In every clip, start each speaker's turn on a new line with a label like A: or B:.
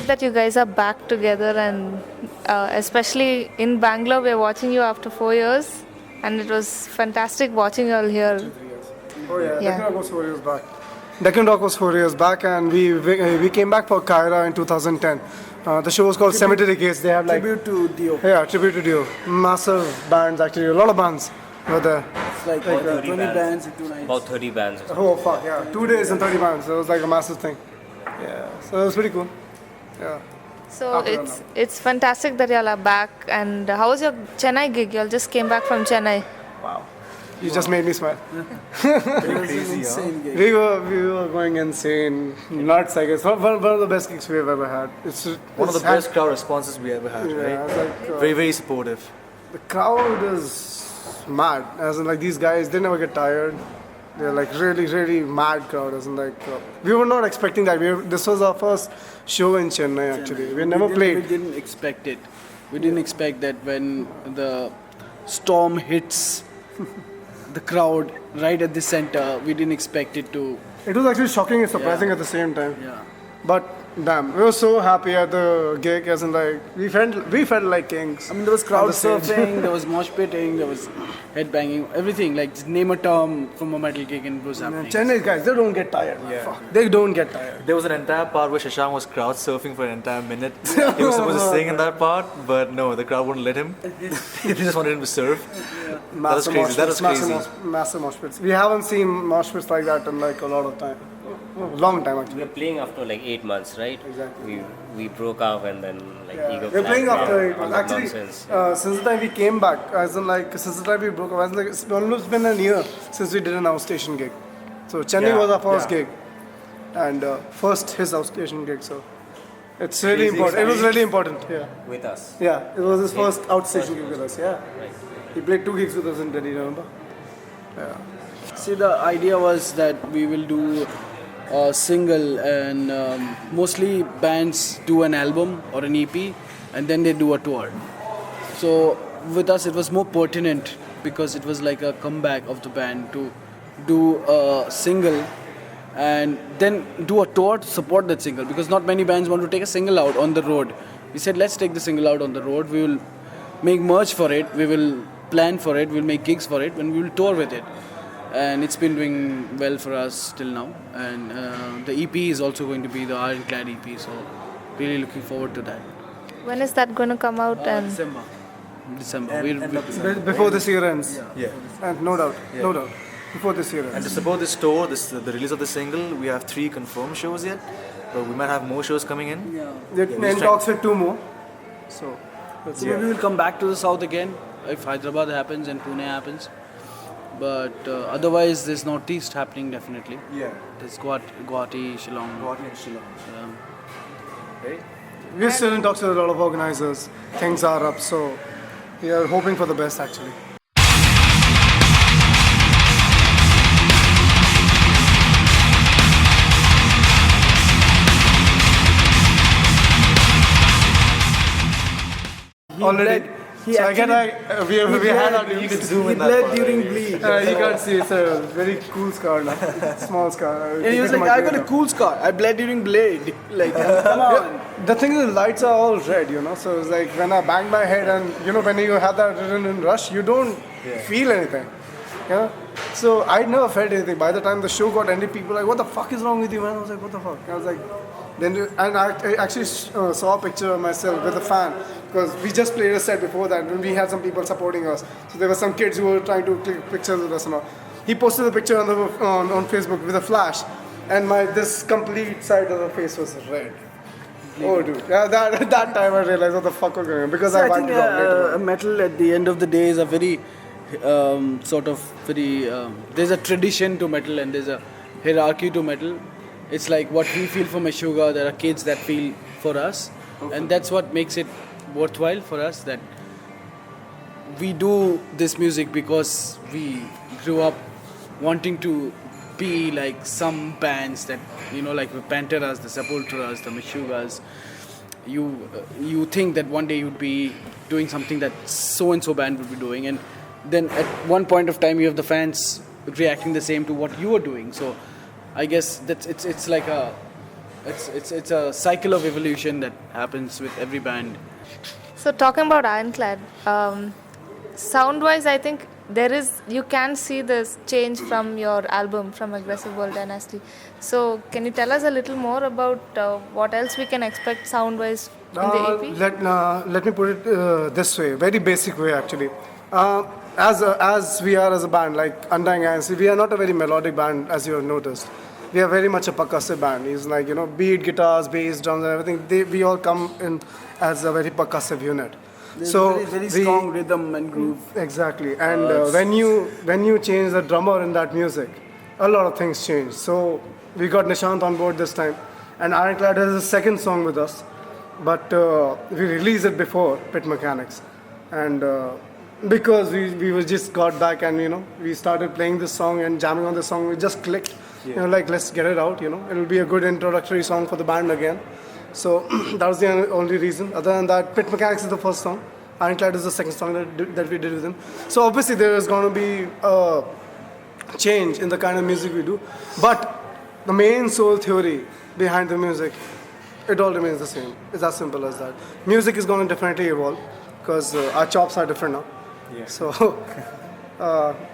A: great that you guys are back together, and especially in Bangalore, we're watching you after 4 years, and it was fantastic watching you all here.
B: 3 years. Oh yeah,
A: Yeah.
B: Deccan Rock was 4 years back. Deccan Rock was 4 years back, and we came back for Kyra in 2010. The show was called Cemetery Gates. They have like
C: Tribute to Dio.
B: yeah, tribute to Dio. Massive bands actually, a lot of bands were there.
C: It's like,
D: About
C: 20
D: 30
C: bands in 2 nights.
D: About 30 bands.
B: Oh fuck yeah, 2 days and 30 bands. It was like a massive thing. Yeah, so it was pretty cool. Yeah.
A: So
B: After
A: it's fantastic that y'all are back. And how was your Chennai gig? Y'all just came back from Chennai.
B: Wow. You just made me smile.
C: It was an insane gig.
B: We were going insane, nuts. I guess one of the best gigs we've ever had.
E: One of the best crowd responses we ever had,
B: Yeah,
E: right?
B: it's like,
E: Very, very supportive.
B: the crowd is mad. As in, like these guys, they never get tired. They're like really, really mad crowd. As in, like we were not expecting that. This was our first show in Chennai. Actually, we never
C: We
B: played.
C: didn't expect it. We didn't expect that when the storm hits the crowd right at the center, we didn't expect it to.
B: It was actually shocking and surprising
C: Yeah.
B: at the same time.
C: Yeah.
B: But damn, we were so happy at the gig. As in, like we felt like kings.
C: I mean, there was
B: on
C: crowd
B: the stage.
C: surfing, there was mosh pitting, there was headbanging, everything. Like, just name a term from a metal gig and it was happening.
B: Chennai guys, they don't get tired.
E: Yeah.
B: Fuck, they don't get tired.
E: There was an entire part where Shashank was crowd surfing for an entire minute. He was supposed to sing in that part, but no, the crowd wouldn't let him. They just wanted him to surf. That was crazy. That was crazy.
B: Massive mosh pits. We haven't seen mosh pits like that in like a lot of time. Long time
D: We
B: actually.
D: were playing after like 8 months, right?
B: Exactly.
D: We broke up and then like ego
B: We're playing
D: flagged
B: after
D: me
B: it.
D: on that
B: Actually,
D: nonsense.
B: since the time we came back, as in like since the time we broke up, as in like it's almost been a year since we did an outstation gig. So Chennai
E: Yeah,
B: was our first
E: yeah.
B: gig, and first his outstation gig. So it's really
E: Crazy
B: important. It was really important. Yeah,
D: With us.
B: yeah. It was his first outstation gig with us. Yeah,
D: Right.
B: he played 2 gigs with us in Delhi. Remember?
C: See, the idea was that we will do a single, and mostly bands do an album or an EP and then they do a tour. So with us it was more pertinent because it was like a comeback of the band to do a single and then do a tour to support that single, because not many bands want to take a single out on the road. We said, let's take the single out on the road, we will make merch for it, we will plan for it, we'll make gigs for it, and we will tour with it. And it's been doing well for us till now. And the EP is also going to be the Ironclad EP, so really looking forward to that.
A: When is that going to come out? And
C: December.
E: End of December.
B: Before this year ends.
E: Yeah.
B: And no doubt, no doubt. Before this year
E: And
B: ends.
E: to support this tour, the release of the single, we have 3 confirmed shows yet, but we might have more shows coming in.
B: We're in talks with 2 more. So,
C: So maybe we'll come back to the south again if Hyderabad happens and Pune happens. But otherwise, there's northeast happening definitely.
E: Yeah.
C: There's Guwahati, Shillong.
E: Guwahati and Shillong. Right?
B: we're still in talks with a lot of organizers. Things are up, so we are hoping for the best actually. Already.
C: He
B: So I get
C: actually-
B: like we had our
E: You can zoom
C: He
E: in that
C: bled
E: part.
C: during bleed.
B: you can't see it's a very cool scar now. Small scar.
C: And he was like, I got a cool scar. I bled during blade. Like, come on.
B: The thing is, the lights are all red, you know. So it's like when I bang my head, and you know, when you have that adrenaline rush, you don't feel anything. Yeah. So I never felt anything. By the time the show got ended, people were like, "What the fuck is wrong with you, man?" I was like, "What the fuck?" I was like, and I actually saw a picture of myself with a fan because we just played a set before that, and we had some people supporting us. So there were some kids who were trying to click pictures with us and all. He posted the picture on Facebook with a flash, and this complete side of the face was red. Oh, dude. Yeah, that time I realized what the fuck was going on because
C: So
B: I
C: I
B: wiped
C: think
B: it off later.
C: metal at the end of the day is a very there's a tradition to metal and there's a hierarchy to metal. It's like what we feel for Meshuggah, there are kids that feel for us, and that's what makes it worthwhile for us, that we do this music because we grew up wanting to be like some bands that, you know, like the Panteras, the Sepulturas, the Meshuggahs. You think that one day you'd be doing something that so and so band would be doing, and then at one point of time you have the fans reacting the same to what you are doing. So I guess that's it's like a It's a cycle of evolution that happens with every band.
A: So talking about Ironclad, sound-wise, I think you can see this change from your album, from Aggressive World Dynasty. So can you tell us a little more about what else we can expect sound-wise in the EP?
B: Let me put it this way, very basic way actually. As we are as a band, like Undying Inc, we are not a very melodic band, as you have noticed. We are very much a percussive band. It's like, beat, guitars, bass, drums, and everything. We all come in as a very percussive unit.
C: There's very strong rhythm and groove.
B: Exactly. And when you change the drummer in that music, a lot of things change. So we got Nishant on board this time, and Ironclad has a second song with us, but we released it before Pit Mechanics, and because we just got back and we started playing this song and jamming on the song, we just clicked. Like, let's get it out. It'll be a good introductory song for the band again. So that was the only reason. Other than that, Pit Mechanics is the first song. Ironclad is the second song that we did with him. So obviously there is going to be a change in the kind of music we do. But the main soul theory behind the music, it all remains the same. It's as simple as that. Music is going to definitely evolve because our chops are different now. Yeah. So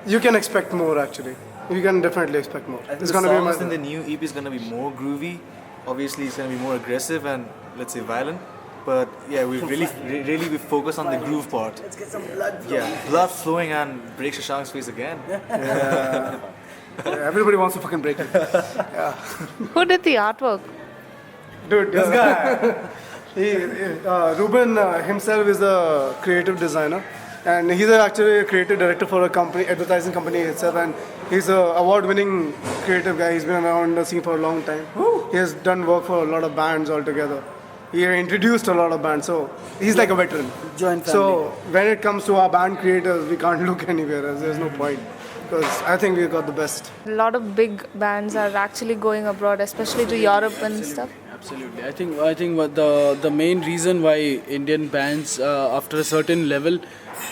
B: you can expect more actually. You can definitely expect more.
E: It's going to be in the new EP is going to be more groovy. Obviously, it's going to be more aggressive and let's say violent. But yeah, we we focus on the groove part.
C: Let's get some blood flowing.
E: Yeah, blood flowing and break Shashank's face again.
B: Yeah, everybody wants to fucking break it. Yeah.
A: Who did the artwork?
B: Dude, this guy. Ruben himself is a creative designer. And he's actually a creative director for a company, advertising company itself, and he's an award-winning creative guy. He's been around the scene for a long time. He has done work for a lot of bands altogether. He introduced a lot of bands, so he's like a veteran.
C: Joint family.
B: So when it comes to our band creators, we can't look anywhere else. There's no point, because I think we've got the best.
A: A lot of big bands are actually going abroad, especially to Europe and stuff.
C: Absolutely. I think what the main reason why Indian bands after a certain level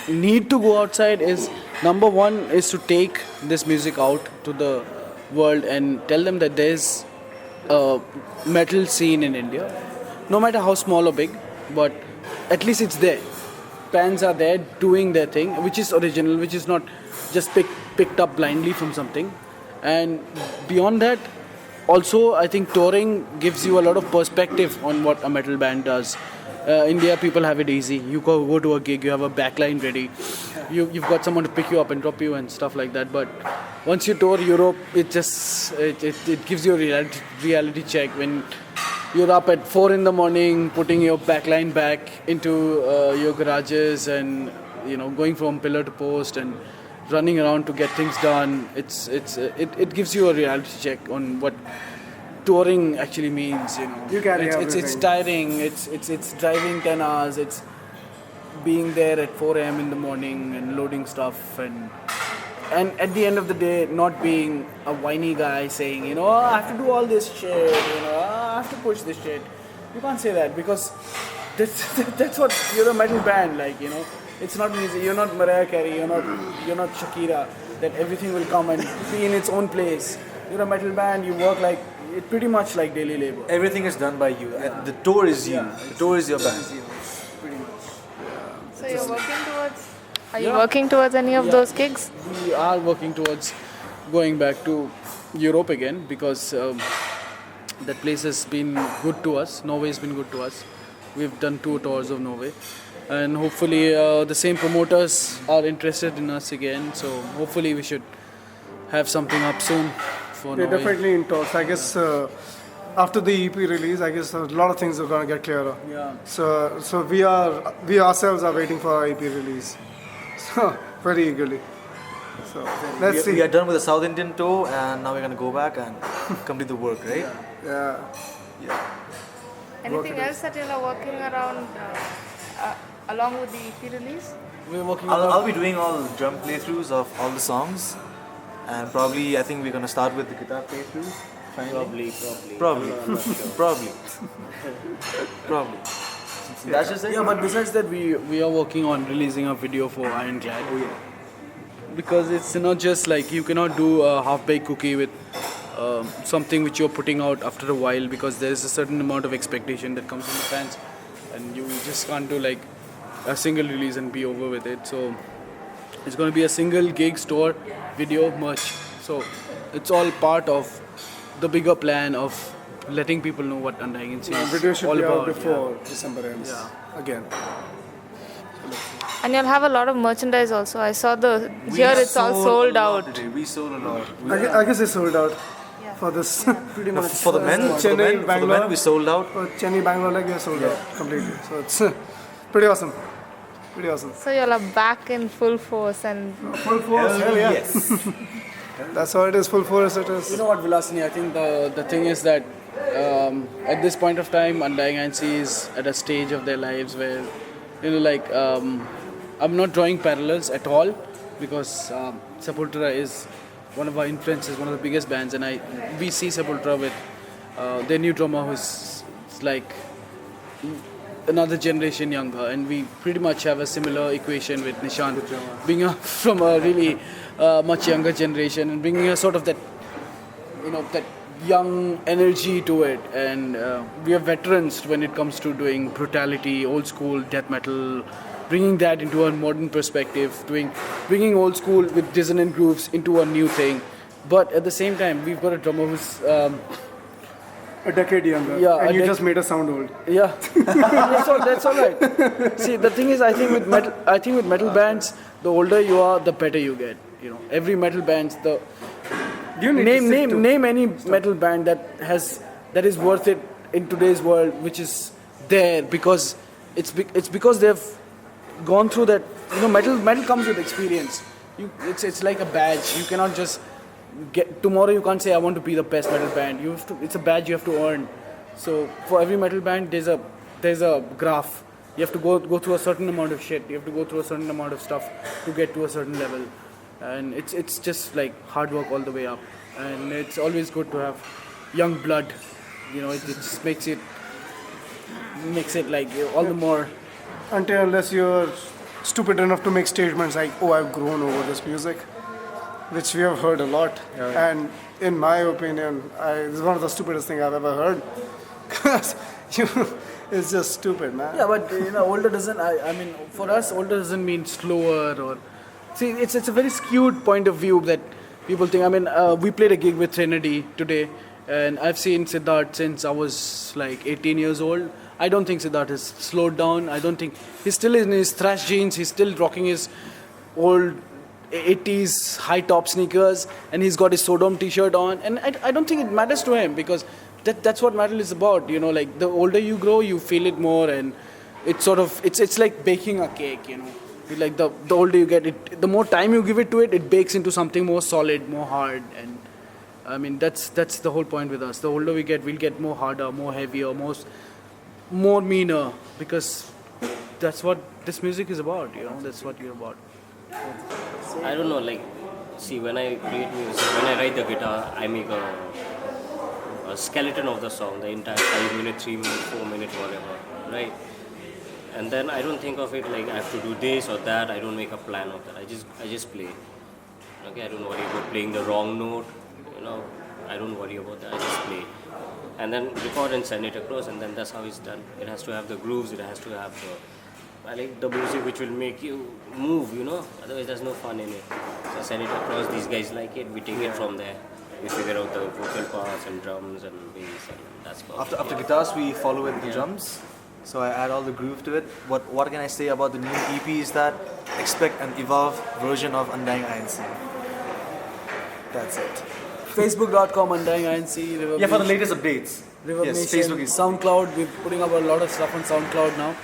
C: need to go outside is, number one is to take this music out to the world and tell them that there's a metal scene in India, no matter how small or big, but at least it's there. Bands are there doing their thing, which is original, which is not just picked up blindly from something. And beyond that, also I think touring gives you a lot of perspective on what a metal band does. India, people have it easy. You go to a gig, you have a backline ready. You've got someone to pick you up and drop you and stuff like that. But once you tour Europe, it gives you a reality check when you're up at 4 in.the morning, putting your backline back into your garages and going from pillar to post and running around to get things done. It gives you a reality check on what touring actually means.
B: You carry
C: it's tiring. It's driving 10 hours. It's being there at 4 a.m. in the morning and loading stuff and at the end of the day, not being a whiny guy saying, I have to do all this shit. I have to push this shit. You can't say that because that's what you're a metal band. It's not easy. You're not Mariah Carey. You're not Shakira. That everything will come and be in its own place. You're a metal band. You work pretty much like daily labor.
E: Everything is done by you. The tour is you.
C: Yeah.
E: The tour is your band.
C: Pretty much.
A: So you're working towards... Are you working towards any of those gigs?
C: We are working towards going back to Europe again because that place has been good to us. Norway has been good to us. We've done 2 tours of Norway. And hopefully the same promoters are interested in us again. So hopefully we should have something up soon for
B: We're
C: Norway.
B: definitely in talks. I guess after the EP release, I guess a lot of things are going to get clearer.
C: Yeah.
B: So we ourselves are waiting for our EP release. So very eagerly. So let's see.
E: We are done with the South Indian tour and now we're going to go back and complete the work, right?
B: Yeah.
A: Anything else that you're working around along with the EP release?
C: We're working
E: I'll be doing all drum playthroughs of all the songs and probably I think we're going to start with the guitar playthroughs.
D: Probably.
E: Probably. That's just it?
C: Yeah, but besides that, we are working on releasing a video for Ironclad.
E: Oh, yeah.
C: Because it's not just like you cannot do a half-baked cookie with something which you're putting out after a while, because there is a certain amount of expectation that comes from the fans, and you just can't do like a single release and be over with it. So it's going to be a single gig, store, video, merch. So it's all part of the bigger plan of letting people know what Undying Inc
B: The
C: is
B: video should
C: all
B: be out
C: about.
B: before December ends.
C: Yeah.
B: Again.
A: And you'll have a lot of merchandise also. I saw here it's all sold out.
E: We sold a lot.
B: I guess they sold out for this. Pretty much.
E: For the men,
B: Chennai, Bangalore.
E: we sold out.
B: For Chennai, Bangalore, like they sold out completely. So it's pretty awesome. Pretty awesome.
A: So you'll are back in full force and
B: Full force, hell yeah.
E: Yes.
B: That's how it is, full force it is.
C: You know what, Vilasini, I think the thing is that at this point of time, Undying Inc is at a stage of their lives where, I'm not drawing parallels at all, because Sepultura is one of our influences, one of the biggest bands, and we see Sepultura with their new drummer who's like another generation younger, and we pretty much have a similar equation with Nishant being from a really much younger generation and bringing a sort of that that young energy to it, and we are veterans when it comes to doing brutality, old school death metal, bringing that into a modern perspective, bringing old school with dissonant grooves into a new thing. But at the same time, we've got a drummer who's
B: A decade younger.
C: Yeah,
B: And you just made us sound old.
C: yeah, that's all right. See, the thing is, I think with metal bands, the older you are, the better you get. Every metal band's
B: You need to sit to-
C: name any metal band that is worth it in today's world, which is there because it's because they've gone through that. Metal comes with experience. It's like a badge. You cannot just get tomorrow. You can't say I want to be the best metal band. It's a badge you have to earn. So for every metal band, there's a graph. You have to go through a certain amount of shit. You have to go through a certain amount of stuff to get to a certain level. And it's just like hard work all the way up. And it's always good to have young blood. It just makes it like all the more.
B: Unless you're stupid enough to make statements like, oh, I've grown over this music, which we have heard a lot. And in my opinion, this is one of the stupidest things I've ever heard. Because it's just stupid, man.
C: Yeah, but older doesn't. I mean, for us, older doesn't mean slower or. See, it's a very skewed point of view that people think. I mean, we played a gig with Trinity today, and I've seen Siddharth since I was like 18 years old. I don't think Siddharth has slowed down. I don't think he's still in his thrash jeans. He's still rocking his old 80s high top sneakers, and he's got his Sodom t-shirt on. And I don't think it matters to him, because that's what metal is about. Like the older you grow, you feel it more, and it's like baking a cake. Like the older you get, the more time you give it to it, it bakes into something more solid, more hard. And I mean that's the whole point with us. The older we get, we'll get more harder, more heavier, more meaner, because that's what this music is about. That's what you're about.
D: I don't know, like, see, when I create music, when I write the guitar, I make a skeleton of the song, the entire 5 minute, 3 minute, 4 minute, whatever, right? And then I don't think of it like I have to do this or that. I don't make a plan of that. I just play. Okay, I don't worry about playing the wrong note. I don't worry about that. I just play, and then record and send it across, and then that's how it's done. It has to have the grooves. It has to have I like the music which will make you move. Otherwise there's no fun in it. So send it across. These guys like it. We take it from there. We figure out the vocal parts and drums and bass, and that's about it.
E: After guitars, we follow with the drums. So I add all the groove to it. What can I say about the new EP is that expect an evolved version of Undying Inc. That's it.
C: Facebook.com, Undying Inc.
E: Yeah, for the latest updates.
C: Reverb
E: Yes,
C: Nation,
E: Facebook is.
C: SoundCloud. We're putting up a lot of stuff on SoundCloud now.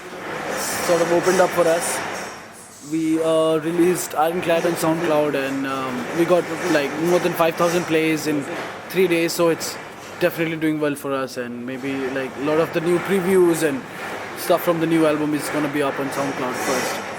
C: Sort of opened up for us. We released Ironclad on SoundCloud, and we got like more than 5,000 plays in 3 days. So it's definitely doing well for us, and maybe like a lot of the new previews and stuff from the new album is going to be up on SoundCloud first.